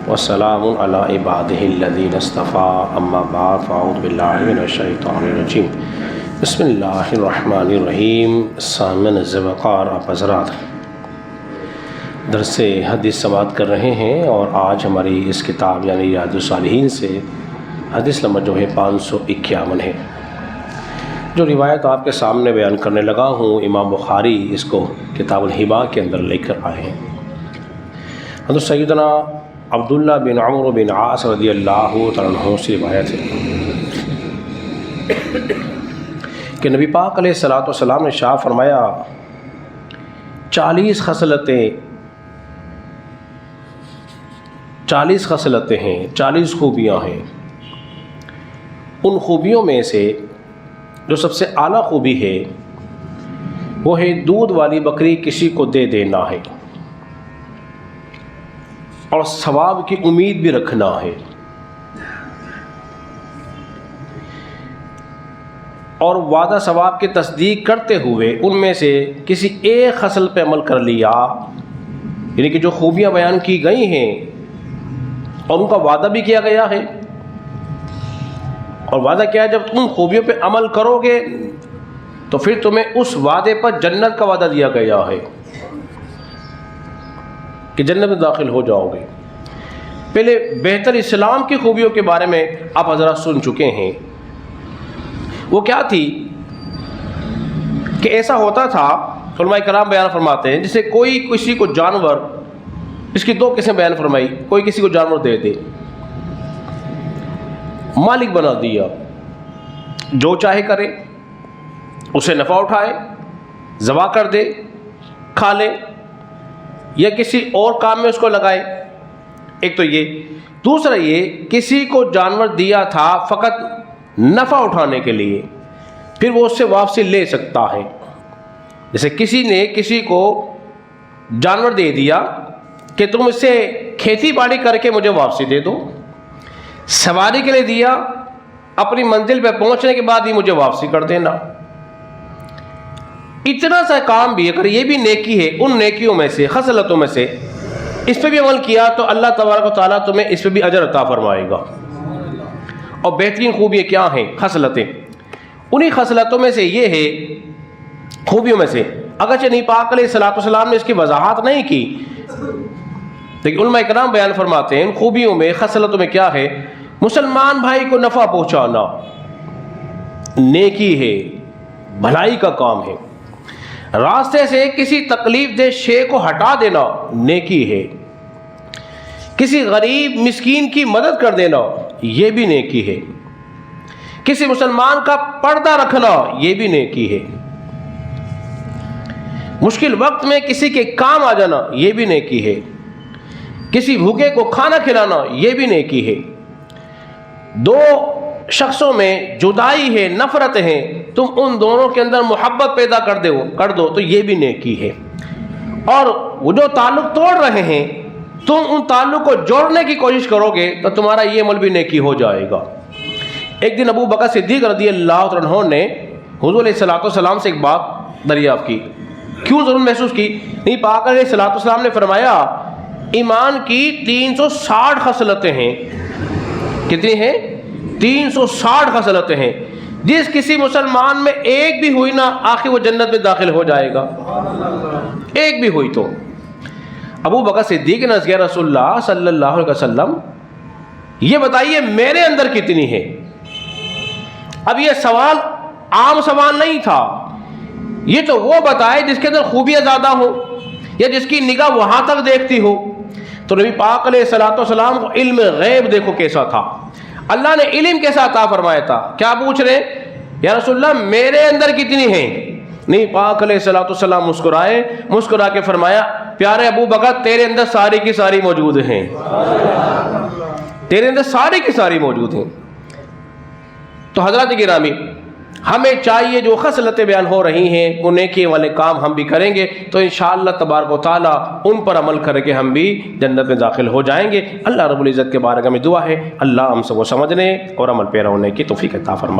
وسلام علی عبادہ الذین اصطفیٰ اما بعد فاعوذ باللہ من الشیطان الرجیم بسم اللہ الرحمن الرحیم۔ سامعین وقار آپ حضرات، درس حدیث سماعت کر رہے ہیں اور آج ہماری اس کتاب یعنی ریاض الصالحین سے حدیث نمبر جو ہے 551 ہے۔ جو روایت آپ کے سامنے بیان کرنے لگا ہوں، امام بخاری اس کو کتاب الہبا کے اندر لے کر آئے ہیں۔ حضرت سیدنا عبداللہ بن عمرو بن عاص رضی اللہ تعالیٰ عنہ سے روایت ہے کہ نبی پاک علیہ الصلوۃ والسلام نے ارشاد فرمایا 40 خصلتیں ہیں، 40 خوبیاں ہیں۔ ان خوبیوں میں سے جو سب سے اعلیٰ خوبی ہے وہ ہے دودھ والی بکری کسی کو دے دینا ہے اور ثواب کی امید بھی رکھنا ہے، اور وعدہ ثواب کی تصدیق کرتے ہوئے ان میں سے کسی ایک خصل پہ عمل کر لیا، یعنی کہ جو خوبیاں بیان کی گئی ہیں اور ان کا وعدہ بھی کیا گیا ہے، اور وعدہ کیا ہے جب تم خوبیوں پہ عمل کرو گے تو پھر تمہیں اس وعدے پر جنت کا وعدہ دیا گیا ہے کہ جنت میں داخل ہو جاؤ گے۔ پہلے بہتر اسلام کی خوبیوں کے بارے میں آپ حضرات سن چکے ہیں۔ وہ کیا تھی کہ ایسا ہوتا تھا، علماء کرام بیان فرماتے ہیں، جسے کوئی کسی کو جانور، اس کی 2 قسم بیان فرمائی، کوئی کسی کو جانور دے دے، مالک بنا دیا، جو چاہے کرے، اسے نفع اٹھائے، ذبح کر دے، کھا لے، یا کسی اور کام میں اس کو لگائے۔ ایک تو یہ، دوسرا یہ کسی کو جانور دیا تھا فقط نفع اٹھانے کے لیے، پھر وہ اس سے واپسی لے سکتا ہے۔ جیسے کسی نے کسی کو جانور دے دیا کہ تم اس سے کھیتی باڑی کر کے مجھے واپسی دے دو، سواری کے لیے دیا، اپنی منزل پہ پہنچنے کے بعد ہی مجھے واپسی کر دینا۔ اتنا سا کام بھی اگر یہ بھی نیکی ہے، ان نیکیوں میں سے، خصلتوں میں سے، اس پہ بھی عمل کیا تو اللہ تبارک و تعالیٰ تمہیں اس پہ بھی اجر عطا فرمائے گا۔ اور بہترین خوبیاں کیا ہیں؟ خصلتیں۔ انہی خصلتوں میں سے یہ ہے، خوبیوں میں سے، اگرچہ نبی پاک علیہ الصلوۃ والسلام نے اس کی وضاحت نہیں کی، لیکن علماء کرام بیان فرماتے ہیں ان خوبیوں میں، خصلتوں میں کیا ہے؟ مسلمان بھائی کو نفع پہنچانا نیکی ہے، بھلائی کا کام ہے۔ راستے سے کسی تکلیف دہ شے کو ہٹا دینا نیکی ہے۔ کسی غریب مسکین کی مدد کر دینا یہ بھی نیکی ہے۔ کسی مسلمان کا پردہ رکھنا یہ بھی نیکی ہے۔ مشکل وقت میں کسی کے کام آ جانا یہ بھی نیکی ہے۔ کسی بھوکے کو کھانا کھلانا یہ بھی نیکی ہے۔ 2 شخصوں میں جدائی ہے، نفرت ہے، تم ان دونوں کے اندر محبت پیدا کر دو تو یہ بھی نیکی ہے۔ اور وہ جو تعلق توڑ رہے ہیں تم ان تعلق کو جوڑنے کی کوشش کرو گے تو تمہارا یہ عمل بھی نیکی ہو جائے گا۔ ایک دن ابو بکر صدیق رضی اللہ عنہ نے حضور علیہ الصلوۃ والسلام سے ایک بات دریافت کی، کیوں ضرور محسوس کی؟ نبی پاک علیہ الصلوۃ والسلام نے فرمایا ایمان کی 360 خصلتیں ہیں۔ کتنی ہیں؟ 360 خصلتیں ہیں۔ جس کسی مسلمان میں ایک بھی ہوئی نا، آخر وہ جنت میں داخل ہو جائے گا۔ ایک بھی ہوئی تو ابو بکر صدیق نے یا رسول اللہ صلی اللہ علیہ وسلم یہ بتائیے میرے اندر کتنی ہے؟ اب یہ سوال عام سوال نہیں تھا، یہ تو وہ بتائے جس کے اندر خوبیاں زیادہ ہو یا جس کی نگاہ وہاں تک دیکھتی ہو۔ تو نبی پاک علیہ الصلوۃ والسلام کو علم غیب دیکھو کیسا تھا، اللہ نے علم کیسا عطا فرمایا تھا۔ کیا پوچھ رہے یا رسول اللہ میرے اندر کتنی ہیں؟ نہیں، پاک علیہ الصلوۃ والسلام مسکرائے، مسکرا کے فرمایا پیارے ابو بکر تیرے اندر ساری کی ساری موجود ہیں، تیرے اندر ساری کی ساری موجود ہیں۔ تو حضرات گرامی، ہمیں چاہیے جو خصلتیں بیان ہو رہی ہیں وہ نیکی والے کام ہم بھی کریں گے تو انشاءاللہ تبارک و تعالیٰ ان پر عمل کر کے ہم بھی جنت میں داخل ہو جائیں گے۔ اللہ رب العزت کے بارگاہ میں دعا ہے اللہ ہم سب کو سمجھنے اور عمل پیرا ہونے کی توفیق عطا فرمائے۔